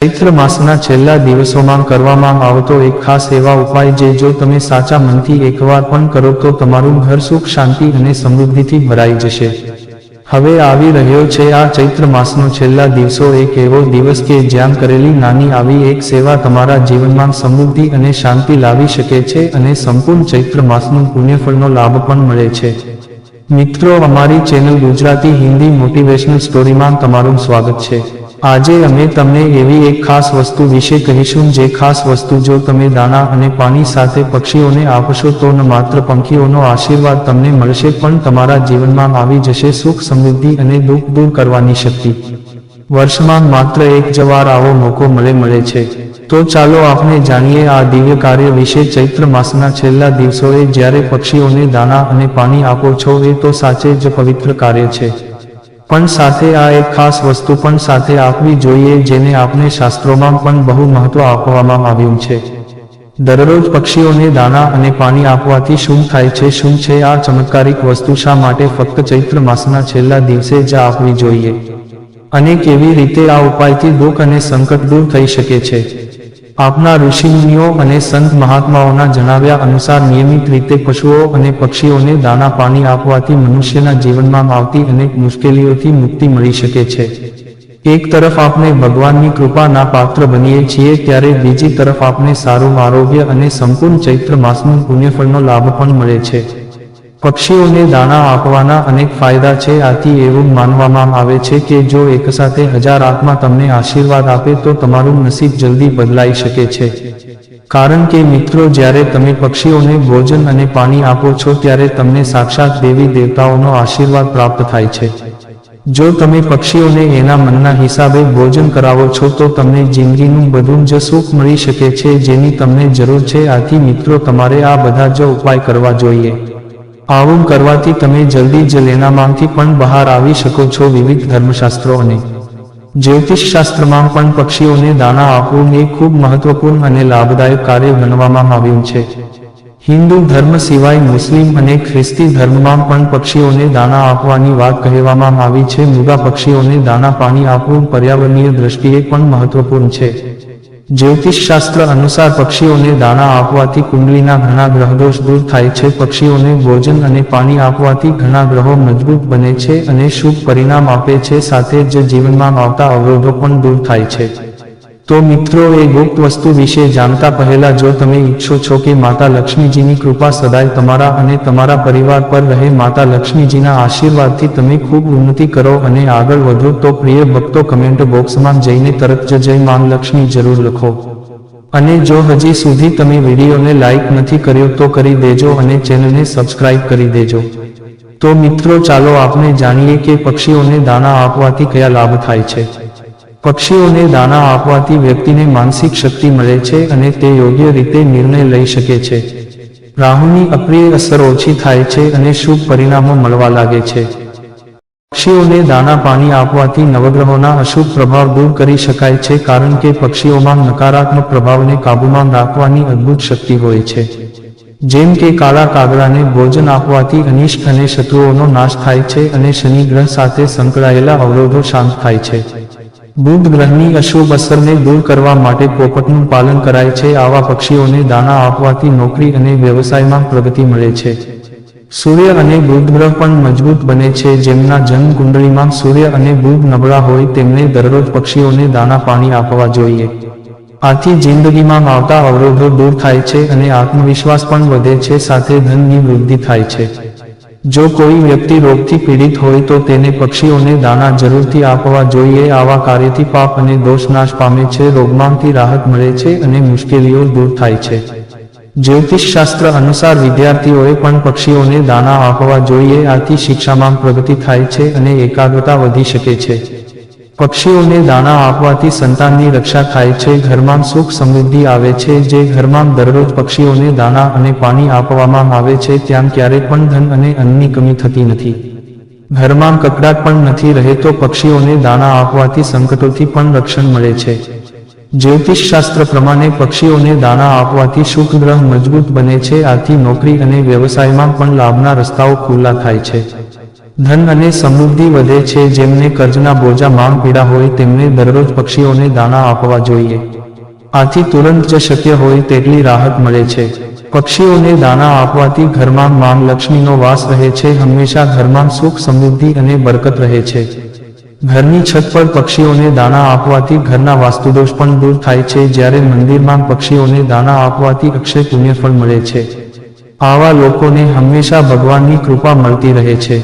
ચૈત્ર માસના છેલ્લા દિવસોમાં કરવામાં આવતો એક ખાસ એવા ઉપાય જે જો તમે સાચા મનથી એકવાર પણ કરો તો તમારું ઘર સુખ શાંતિ અને સમૃદ્ધિથી ભરાઈ જશે। હવે આવી રહ્યો છે આ ચૈત્ર માસનો છેલ્લા દિવસો, એક એવો દિવસ કે જ્યાં કરેલી નાની આવી એક સેવા તમારા જીવનમાં સમૃદ્ધિ અને શાંતિ લાવી શકે છે અને સંપૂર્ણ ચૈત્ર માસનું પુણ્યફળનો લાભ પણ મળે છે। મિત્રો, અમારી ચેનલ ગુજરાતી હિન્દી મોટિવેશનલ સ્ટોરીમાં તમારું સ્વાગત છે। આજે અમે તમને એવી એક ખાસ વસ્તુ વિશે કહીશું જે ખાસ વસ્તુ જો તમે દાણા અને પાણી સાથે પક્ષીઓને આપશો તો ન માત્ર પંખીઓનો આશીર્વાદ તમને મળશે પણ તમારા જીવનમાં આવી જશે સુખ, સમૃદ્ધિ અને દુઃખ દૂર કરવાની શક્તિ। વર્ષમાં માત્ર એક જ વાર આવો મોકો મળે છે, તો ચાલો આપણે જાણીએ આ દિવ્ય કાર્ય વિશે। ચૈત્ર માસના છેલ્લા દિવસોએ જ્યારે પક્ષીઓને દાણા અને પાણી આપો છો એ તો સાચે જ પવિત્ર કાર્ય છે, પણ સાથે આ એક ખાસ વસ્તુ પણ સાથે આપવી જોઈએ જેને આપણે શાસ્ત્રોમાં પણ બહુ મહત્વ આપવામાં આવ્યું છે। દરરોજ પક્ષીઓને દાણા અને પાણી આપવાથી શું થાય છે? શું છે આ ચમત્કારિક વસ્તુ? શા માટે ફક્ત ચૈત્ર માસના છેલ્લા દિવસે જ આપવી જોઈએ અને કેવી રીતે આ ઉપાયથી દુઃખ અને સંકટ દૂર થઈ શકે છે? આપના ઋષિમુનિઓ અને સંત મહાત્માઓના જણાવ્યા અનુસાર નિયમિત રીતે પશુઓ અને પક્ષીઓને દાણા પાણી આપવાથી મનુષ્યના જીવનમાં આવતી અનેક મુશ્કેલીઓથી મુક્તિ મળી શકે છે। એક તરફ આપણે ભગવાનની કૃપાના પાત્ર બનીએ છીએ ત્યારે બીજી તરફ આપણે સારું આરોગ્ય અને સંપૂર્ણ ચૈત્ર માસનું પુણ્યફળનો લાભ પણ મળે છે। પક્ષીઓને દાણા આપવાના અનેક ફાયદા છે। આથી એવું માનવામાં આવે છે કે જો એકસાથે 1000 આત્મા તમને આશીર્વાદ આપે તો તમારું નસીબ જલ્દી બદલાઈ શકે છે। કારણ કે મિત્રો, જ્યારે તમે પક્ષીઓને ભોજન અને પાણી આપો છો ત્યારે તમને સાક્ષાત દેવી દેવતાઓનો આશીર્વાદ પ્રાપ્ત થાય છે। જો તમે પક્ષીઓને એના મનના હિસાબે ભોજન કરાવો છો તો તમને જિંદગીનું બધું જ સુખ મળી શકે છે જેની તમને જરૂર છે। આથી મિત્રો, તમારે આ બધા જ ઉપાય કરવા જોઈએ। આવું કરવાથી તમે જલ્દી જ લેણામાંથી પણ બહાર આવી શકો છો। વિવિધ ધર્મશાસ્ત્રો અને જ્યોતિષશાસ્ત્રમાં પણ પક્ષીઓને દાણા આપવું એ ખૂબ મહત્વપૂર્ણ અને લાભદાયક કાર્ય ગણવામાં આવ્યું છે। હિન્દુ ધર્મ સિવાય મુસ્લિમ અને ખ્રિસ્તી ધર્મમાં પણ પક્ષીઓને દાણા આપવાની વાત કહેવામાં આવી છે। મૃગા પક્ષીઓને દાણા પાણી આપવું પર્યાવરણીય દ્રષ્ટિએ પણ મહત્વપૂર્ણ છે। જ્યોતિષશાસ્ત્ર અનુસાર પક્ષીઓને દાણા આપવાથી કુંડલીના ઘણા ગ્રહદોષ દૂર થાય છે। પક્ષીઓને ભોજન અને પાણી આપવાથી ઘણા ગ્રહો મજબૂત બને છે અને શુભ પરિણામ આપે છે, સાથે જ જીવનમાં આવતા અવરોધો પણ દૂર થાય છે। તો મિત્રો, એ ગુપ્ત વસ્તુ વિશે જાણતા પહેલા જો તમે ઈચ્છો છો કે માતા લક્ષ્મીજીની કૃપા સદાય તમારા અને તમારા પરિવાર પર રહે, માતા લક્ષ્મીજીના આશીર્વાદથી તમે ખૂબ ઉન્નતિ કરો અને આગળ વધો, તો પ્રિય ભક્તો, કમેન્ટ બોક્સમાં જઈને તરત જ જય માં લક્ષ્મી જરૂર લખો। અને જો હજી સુધી તમે વિડીયોને લાઈક નથી કર્યો તો કરી દેજો અને ચેનલને સબસ્ક્રાઇબ કરી દેજો। તો મિત્રો, ચાલો આપણે જાણીએ કે પક્ષીઓને દાણા આપવાથી કયા લાભ થાય છે। પક્ષીઓને દાણા આપવાથી વ્યક્તિને માનસિક શક્તિ મળે છે અને તે યોગ્ય રીતે નિર્ણય લઈ શકે છે। રાહુની અપ્રિય અસર ઓછી થાય છે અને શુભ પરિણામો મળવા લાગે છે। પક્ષીઓને દાણા પાણી આપવાથી નવગ્રહોના અશુભ પ્રભાવ દૂર કરી શકાય છે, કારણ કે પક્ષીઓમાં નકારાત્મક પ્રભાવને કાબૂમાં રાખવાની અદ્ભુત શક્તિ હોય છે। જેમ કે કાળા કાગડાને ભોજન આપવાથી અનિષ્ટ અને શત્રુઓનો નાશ થાય છે અને શનિ ગ્રહ સાથે સંકળાયેલા અવરોધો શાંત થાય છે। બુધ ગ્રહની અશુભ અસરને દૂર કરવા માટે પોપટનું પાલન કરાય છે। આવા પક્ષીઓને દાણા આપવાથી નોકરી અને વ્યવસાયમાં પ્રગતિ મળે છે। સૂર્ય અને બુધ ગ્રહ પણ મજબૂત બને છે। જેમના જન્મ કુંડળીમાં સૂર્ય અને બુધ નબળા હોય તેમને દરરોજ પક્ષીઓને દાણા પાણી આપવા જોઈએ। આથી જિંદગીમાં આવતા અવરોધો દૂર થાય છે અને આત્મવિશ્વાસ પણ વધે છે, સાથે ધનની વૃદ્ધિ થાય છે। જો કોઈ વ્યક્તિ રોગથી પીડિત હોય તો તેને પક્ષીઓને દાણા જરૂરથી આપવા જોઈએ। આવા કાર્યથી પાપ અને દોષ નાશ પામે છે, રોગમાંથી રાહત મળે છે અને મુશ્કેલીઓ દૂર થાય છે। જ્યોતિષશાસ્ત્ર અનુસાર વિદ્યાર્થીઓએ પણ પક્ષીઓને દાણા આપવા જોઈએ। આથી શિક્ષામાં પ્રગતિ થાય છે અને એકાગ્રતા વધી શકે છે। પક્ષીઓને દાણા આપવાથી સંતાનની રક્ષા થાય છે, ઘરમાં સુખ સમૃદ્ધિ આવે છે। જે ઘરમાં દરરોજ પક્ષીઓને દાણા અને પાણી આપવામાં આવે છે ત્યાં ક્યારેય પણ ધન અને અન્નની કમી થતી નથી। ઘરમાં કકડાટ પણ નથી રહેતો। પક્ષીઓને દાણા આપવાથી સંકટોથી પણ રક્ષણ મળે છે। જ્યોતિષશાસ્ત્ર પ્રમાણે પક્ષીઓને દાણા આપવાથી શુક્ર ગ્રહ મજબૂત બને છે। આથી નોકરી અને વ્યવસાયમાં પણ લાભના રસ્તાઓ ખુલ્લા થાય છે। ધન અને સમૃદ્ધિ વધે છે. જેમને કર્જના બોજા માંગ પીડા હોય તેમને દરરોજ પક્ષીઓને દાણા આપવા જોઈએ. આથી તુરંત જ શક્ય હોય તેટલી રાહત મળે છે. પક્ષીઓને દાણા આપવાથી ઘરમાં માંગ લક્ષ્મીનો વાસ રહે છે. હંમેશા ઘરમાં સુખ સમૃદ્ધિ અને બરકત રહે છે. ઘરની છત પર પક્ષીઓને દાણા આપવાથી ઘરના વાસ્તુદોષ પણ દૂર થાય છે. જ્યારે મંદિરમાં પક્ષીઓને દાણા આપવાથી અક્ષય પુણ્યફળ મળે છે. આવા લોકોને હંમેશા ભગવાનની કૃપા મળતી રહે છે.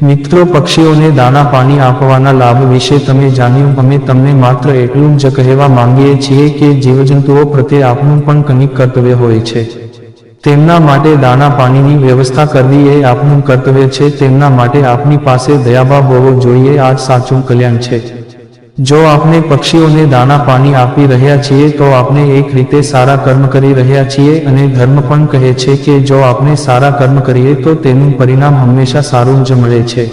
મિત્રો, પક્ષીઓને દાણા પાણી આપવાના લાભ વિશે તમે જાણ્યું. અમે તમને માત્ર એટલું જ કહેવા માંગીએ છીએ કે જીવજંતુઓ પ્રત્યે આપણું પણ કંઈક કર્તવ્ય હોય છે. તેમના માટે દાણા પાણીની વ્યવસ્થા કરવી એ આપણું કર્તવ્ય છે. તેમના માટે આપની પાસે દયાભાવ હોવો જોઈએ. આ જ સાચું કલ્યાણ છે. જો આપણે પક્ષીઓને દાણા પાણી આપી રહ્યા છીએ તો આપણે એક રીતે સારા કર્મ કરી રહ્યા છીએ. અને ધર્મ પણ કહે છે કે જો આપણે સારા કર્મ કરીએ તો તેનું પરિણામ હંમેશા સારું જ મળે છે.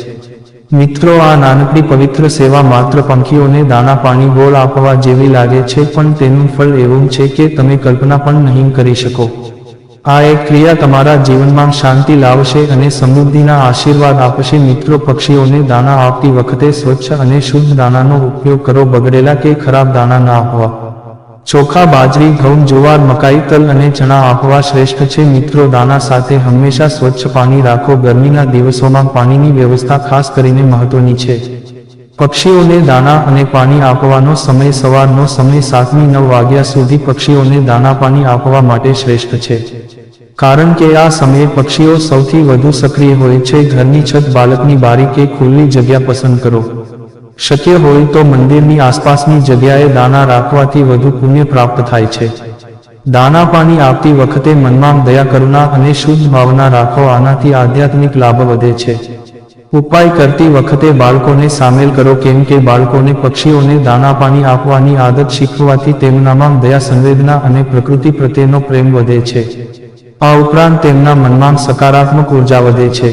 મિત્રો, આ નાનકડી પવિત્ર સેવા માત્ર પંખીઓને દાણા પાણી ગોળ આપવા જેવી લાગે છે, પણ તેનું ફળ એવું છે કે તમે કલ્પના પણ નહીં કરી શકો. આ એક ક્રિયા તમારા જીવનમાં શાંતિ લાવશે અને સમૃદ્ધિના આશીર્વાદ આપશે. મિત્રો, પક્ષીઓને દાણા આપતી વખતે સ્વચ્છ અને શુદ્ધ દાણાનો ઉપયોગ કરો. બગડેલા કે ખરાબ દાણા ના આપવા. ચોખા, બાજરી, ઘઉં, જુવાર, મકાઈ, તલ અને ચણા આપવા શ્રેષ્ઠ છે. મિત્રો, દાણા સાથે હંમેશા સ્વચ્છ પાણી રાખો. ગરમીના દિવસોમાં પાણીની વ્યવસ્થા ખાસ કરીને મહત્વની છે. પક્ષીઓને દાણા અને પાણી આપવાનો સમય સવારનો સમય 7થી 9 વાગ્યા સુધી પક્ષીઓને દાણા પાણી આપવા માટે શ્રેષ્ઠ છે. કારણ કે આ સમયે પક્ષીઓ સૌથી વધુ સક્રિય હોય છે. ઘરની છત, બાલ્કની બારી કે ખુલ્લી જગ્યા પસંદ કરો. શક્ય હોય તો મંદિરની આસપાસની જગ્યાએ દાણા રાખવાથી વધુ પુણ્ય પ્રાપ્ત થાય છે. દાણા પાણી આપતી વખતે મનમાં દયા, કરુણા અને શુદ્ધ ભાવના રાખો. આનાથી આધ્યાત્મિક લાભ વધે છે. ઉપાય કરતી વખતે બાળકોને સામેલ કરો, કેમ કે બાળકોને પક્ષીઓને દાણા પાણી આપવાની આદત શીખવવાથી તેમનામાં દયા, સંવેદના અને પ્રકૃતિ પ્રત્યેનો પ્રેમ વધે છે. આ ઉપરાંત તેમના મનમાં સકારાત્મક ઉર્જા વધે છે.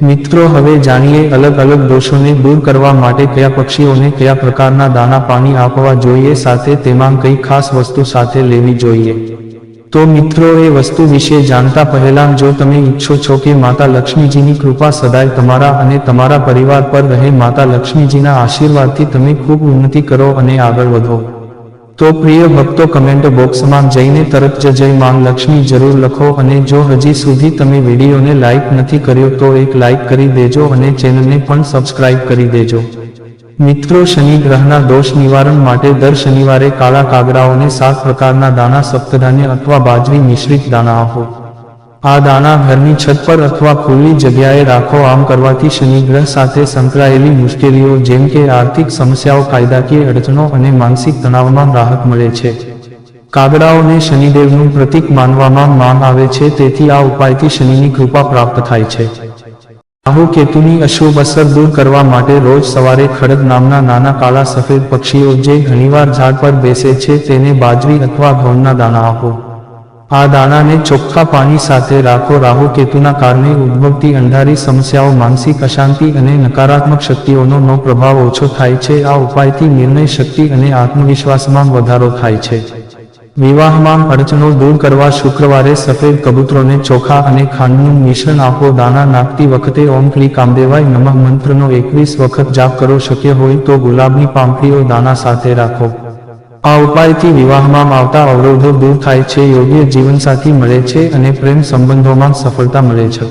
મિત્રો, હવે જાણીએ અલગ અલગ દોષોને દૂર કરવા માટે કયા પક્ષીઓને કયા પ્રકારના દાણા પાણી આપવા જોઈએ, સાથે તેમાં કઈ ખાસ વસ્તુ સાથે લેવી જોઈએ. તો મિત્રો, એ વસ્તુ વિશે જાણતા પહેલા જો તમે ઈચ્છો છો કે માતા લક્ષ્મીજીની કૃપા સદાય તમારા અને તમારા પરિવાર પર રહે, માતા લક્ષ્મીજીના આશીર્વાદથી તમે ખૂબ ઉન્નતિ કરો અને આગળ વધો, તો પ્રિય ભક્તો, કમેન્ટ બોક્સમાં જઈને તરત જ જય માં લક્ષ્મી જરૂર લખો. અને જો હજી સુધી તમે વિડીયોને લાઇક નથી કર્યો તો એક લાઇક કરી દેજો અને ચેનલને પણ સબસ્ક્રાઇબ કરી દેજો. મિત્રો, શનિ ગ્રહના દોષ નિવારણ માટે દર શનિવારે કાળા કાગડાઓને 7 પ્રકારના દાણા, સપ્તધાન્ય અથવા બાજરી મિશ્રિત દાણા આપો. આ દાણા ઘરની છત પર અથવા ખુલ્લી જગ્યાએ રાખો. આમ કરવાથી શનિ ગ્રહ સાથે સંકળાયેલી મુશ્કેલીઓ જેમ કે આર્થિક સમસ્યાઓ, કાયદાકીય અડચણો અને માનસિક તણાવમાં રાહત મળે છે. કાગડાઓને શનિદેવનું પ્રતીક માનવામાં આવે છે, તેથી આ ઉપાયથી શનિની કૃપા પ્રાપ્ત થાય છે. રાહુ કેતુની અશુભ અસર દૂર કરવા માટે રોજ સવારે ખડગ નામના નાના કાળા સફેદ પક્ષીઓ જે ઘણીવાર ઝાડ પર બેસે છે તેને બાજરી અથવા ઘઉંના દાણા આપો. આ દાણાને ચોખ્ખા પાણી સાથે રાખો. રાહુ કેતુના કારણે ઉદ્ભવતી અંધારી સમસ્યાઓ, માનસિક અશાંતિ અને નકારાત્મક શક્તિઓનો પ્રભાવ ઓછો થાય છે. આ ઉપાયથી નિર્ણય શક્તિ અને આત્મવિશ્વાસમાં વધારો થાય છે. વિવાહમાં અડચણો દૂર કરવા શુક્રવારે સફેદ કબૂતરોને ચોખા અને ખાંડનું મિશ્રણ આપો. દાણા નાખતી વખતે ઓમ ક્લી કામદેવાય નમઃ મંત્રનો 21 વખત જાપ કરો. શક્ય હોય તો ગુલાબની પાંખડીઓ દાણા સાથે રાખો. આ ઉપાયથી વિવાહમાં આવતા અવરોધો દૂર થાય છે, યોગ્ય જીવનસાથી મળે છે અને પ્રેમ સંબંધોમાં સફળતા મળે છે.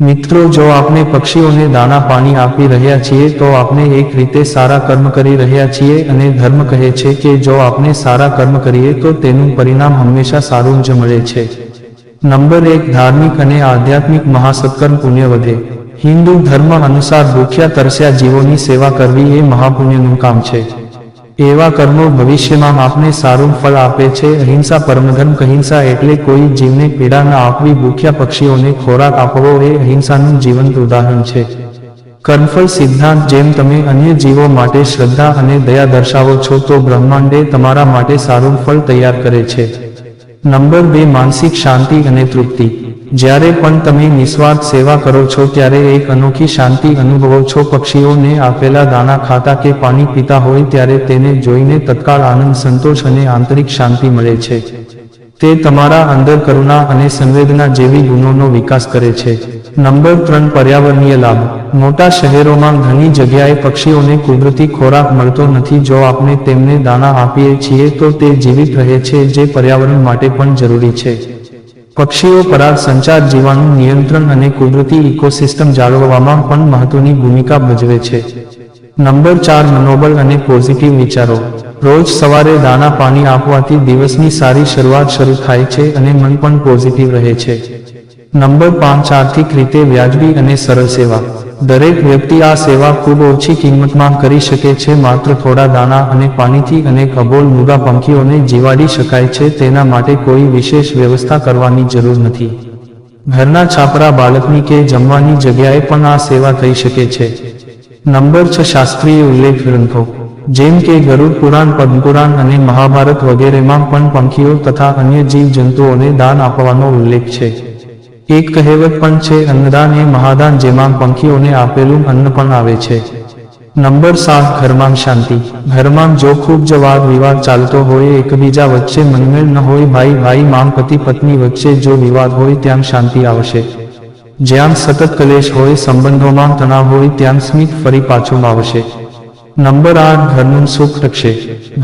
મિત્રો, જો આપણે પક્ષીઓને દાણા પાણી આપી રહ્યા છીએ તો આપણે એક રીતે સારા કર્મ કરી રહ્યા છીએ અને ધર્મ કહે છે કે જો આપણે સારા કર્મ કરીએ તો તેનું પરિણામ હંમેશા સારું જ મળે છે. નંબર 1, ધાર્મિક અને આધ્યાત્મિક મહાસત્કર્મ પુણ્ય વધે. હિન્દુ ધર્મ અનુસાર ભૂખ્યા તરસ્યા જીવોની સેવા કરવી એ મહાપુણ્યનું કામ છે. એવા કર્મો ભવિષ્યમાં આપને સારું ફળ આપે છે. અહિંસા પરમધર્મ. અહિંસા એટલે કોઈ જીવને પીડા ન આપવી. ભૂખ્યા પક્ષીઓને ખોરાક આપવો એ અહિંસાનું જીવંત ઉદાહરણ છે. કર્મફળ સિદ્ધાંત. જેમ તમે અન્ય જીવો માટે શ્રદ્ધા અને દયા દર્શાવો છો તો બ્રહ્માંડે તમારા માટે સારું ફળ તૈયાર કરે છે. નંબર 2, માનસિક શાંતિ અને તૃપ્તિ. જ્યારે પણ તમે નિસ્વાર્થ સેવા કરો છો ત્યારે એક અનોખી શાંતિ અનુભવો છો. પક્ષીઓને આપેલા દાણા ખાતા કે પાણી પીતા હોય ત્યારે તેને જોઈને તત્કાળ આનંદ, સંતોષ અને આંતરિક શાંતિ મળે છે. તે તમારા અંદર કરુણા અને સંવેદના જેવી ગુણોનો વિકાસ કરે છે. નંબર 3, પર્યાવરણીય લાભ. મોટા શહેરોમાં ઘણી જગ્યાએ પક્ષીઓને કુદરતી ખોરાક મળતો નથી. જો આપણે તેમને દાણા આપીએ છીએ તો તે જીવિત રહે છે, જે પર્યાવરણ માટે પણ જરૂરી છે. પક્ષીઓ પરાગ સંચાર, જીવાણુ નિયંત્રણ અને કુદરતી ઇકોસિસ્ટમ જાળવવામાં પણ મહત્વની ભૂમિકા ભજવે છે. નંબર 4, મનોબળ અને પોઝિટિવ વિચારો. રોજ સવારે દાણા પાણી આપવાથી દિવસની સારી શરૂઆત શરૂ થાય છે અને મન પણ પોઝિટિવ રહે છે. નંબર 5, આર્થિક રીતે વ્યાજબી અને સરળ સેવા. દરેક વ્યક્તિ આ સેવા ખૂબ ઓછી કિંમતમાં કરી શકે છે. માત્ર થોડા દાણા અને પાણીથી અનેક અબોલ મૂગા પંખીઓને જીવાડી શકાય છે. તેના માટે કોઈ વિશેષ વ્યવસ્થા કરવાની જરૂર નથી. ઘરના છાપરા, બાળકની કે જમવાની જગ્યાએ પણ આ સેવા થઈ શકે છે. નંબર 6, શાસ્ત્રીય ઉલ્લેખ. ગ્રંથો જેમ કે ગરુડ પુરાણ, પદ્મપુરાણ અને મહાભારત વગેરેમાં પણ પંખીઓ તથા અન્ય જીવજંતુઓને દાન આપવાનો ઉલ્લેખ છે. એક કહેવત પણ છે, અન્નદાન એ મહાદાન, જેમાં પંખીઓને આપેલું અન્ન પણ આવે છે. નંબર 7, ઘરમાં શાંતિ. ઘરમાં જો ખૂબ જ વાદ વિવાદ ચાલતો હોય, એકબીજા વચ્ચે મનમેળ ન હોય, ભાઈ ભાઈમાં, પતિ પત્ની વચ્ચે જો વિવાદ હોય, ત્યાં શાંતિ આવશે. જ્યાં સતત કલેશ હોય, સંબંધોમાં તણાવ હોય, ત્યાં સ્મિત ફરી પાછું આવશે. નંબર 8, ઘરનું સુખ રક્ષે.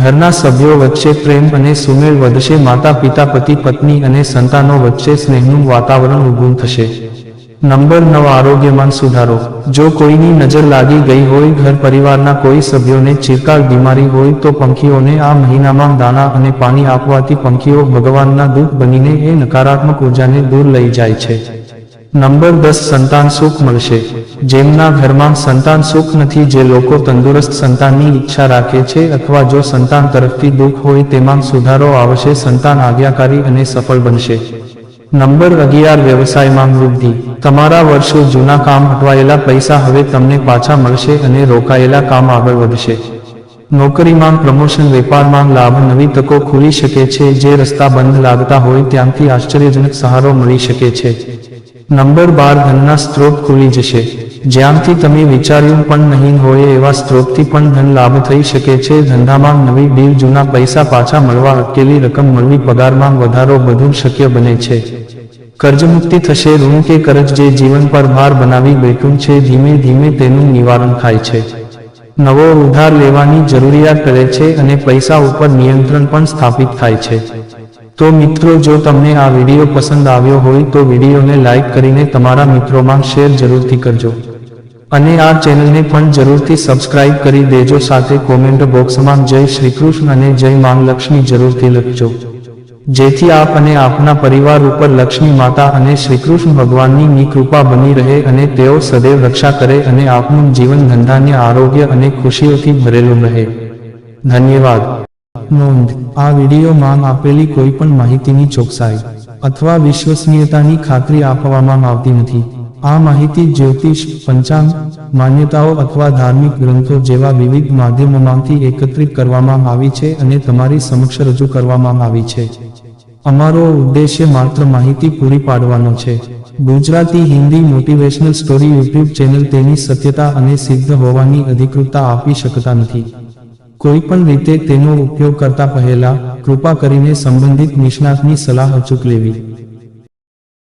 ઘરના સભ્યો વચ્ચે પ્રેમ અને સુમેળ વધશે. માતા પિતા, પતિ પત્ની અને સંતાનો વચ્ચે સ્નેહનું વાતાવરણ ઊભું થશે. નંબર 9, આરોગ્યમાં સુધારો. જો કોઈની નજર લાગી ગઈ હોય, ઘર પરિવારના કોઈ સભ્યોને ચિરકાળ બીમારી હોય, તો પંખીઓને આ મહિનામાં દાણા અને પાણી આપવાથી પંખીઓ ભગવાનના દૂત બનીને એ નકારાત્મક ઉર્જાને દૂર લઈ જાય છે. નંબર 10, સંતાન સુખ મળશે. જેમના ઘરમાં સંતાન સુખ નથી, જે લોકો તંદુરસ્ત સંતાનની ઈચ્છા રાખે છે અથવા જો સંતાન તરફથી દુઃખ હોય, તેમાં સુધારો આવશે. સંતાન આજ્ઞાકારી અને સફળ બનશે. નંબર 11, વ્યવસાયમાં વૃદ્ધિ. તમારા વર્ષો જૂના કામ, અટવાયેલા પૈસા હવે તમને પાછા મળશે અને રોકાયેલા કામ આગળ વધશે. નોકરીમાં પ્રમોશન, વેપારમાં લાભ, નવી તકો ખુલી શકે છે. જે રસ્તા બંધ લાગતા હોય ત્યાંથી આશ્ચર્યજનક સહારો મળી શકે છે. નંબર 12, ધનના સ્ત્રોત ખુલી જશે. જ્યાંથી તમે વિચાર્યું પણ નહીં હોય એવા સ્ત્રોતથી પણ ધન લાભ થઈ શકે છે. ધંધામાં નવી ડીલ, જૂના પૈસા પાછા મળવા, અટકેલી રકમ મળવી, પગારમાં વધારો, બધું શક્ય બને છે. કર્જમુક્તિ થશે. ઋણ કે કરજ જે જીવન પર ભાર બનાવી બેઠું છે, ધીમે ધીમે તેનું નિવારણ થાય છે. નવો ઉધાર લેવાની જરૂરિયાત ટળે છે અને પૈસા ઉપર નિયંત્રણ પણ સ્થાપિત થાય છે. તો મિત્રો, જો તમને આ વિડીયો પસંદ આવ્યો હોય તો વિડીયોને લાઈક કરીને તમારા મિત્રોમાં શેર જરૂરથી કરજો અને આ ચેનલને પણ જરૂરથી સબસ્ક્રાઇબ કરી દેજો. સાથે કોમેન્ટ બોક્સમાં જય શ્રી કૃષ્ણ અને જય માં લક્ષ્મી જરૂરથી લખજો, જેથી આપ અને આપના પરિવાર ઉપર લક્ષ્મી માતા અને શ્રીકૃષ્ણ ભગવાનની કૃપા બની રહે અને તેઓ સદૈવ રક્ષા કરે અને આપનું જીવન ધંધાન્ય, આરોગ્ય અને ખુશીઓથી ભરેલું રહે. ધન્યવાદ. નોંધ: આ વિડીયોમાં આપેલી કોઈ પણ માહિતીની ચોકસાઈ અથવા વિશ્વસનીયતાની ખાતરી આપવામાં આવતી નથી. આ માહિતી જ્યોતિષ, પંચાંગ, માન્યતાઓ અથવા ધાર્મિક ગ્રંથો જેવા વિવિધ માધ્યમોમાંથી એકત્રિત કરવામાં આવી છે અને તમારી સમક્ષ રજૂ કરવામાં આવી છે. અમારો ઉદ્દેશ્ય માત્ર માહિતી પૂરી પાડવાનો છે. Gujarati, Hindi motivational story YouTube channel તેની સત્યતા અને સિદ્ધ હોવાની અધિકૃતતા આપી શકતા નથી. કોઈ પણ રીતે તેનો ઉપયોગ કરતા પહેલા કૃપા કરીને સંબંધિત નિષ્ણાતની સલાહ અચૂક લેવી.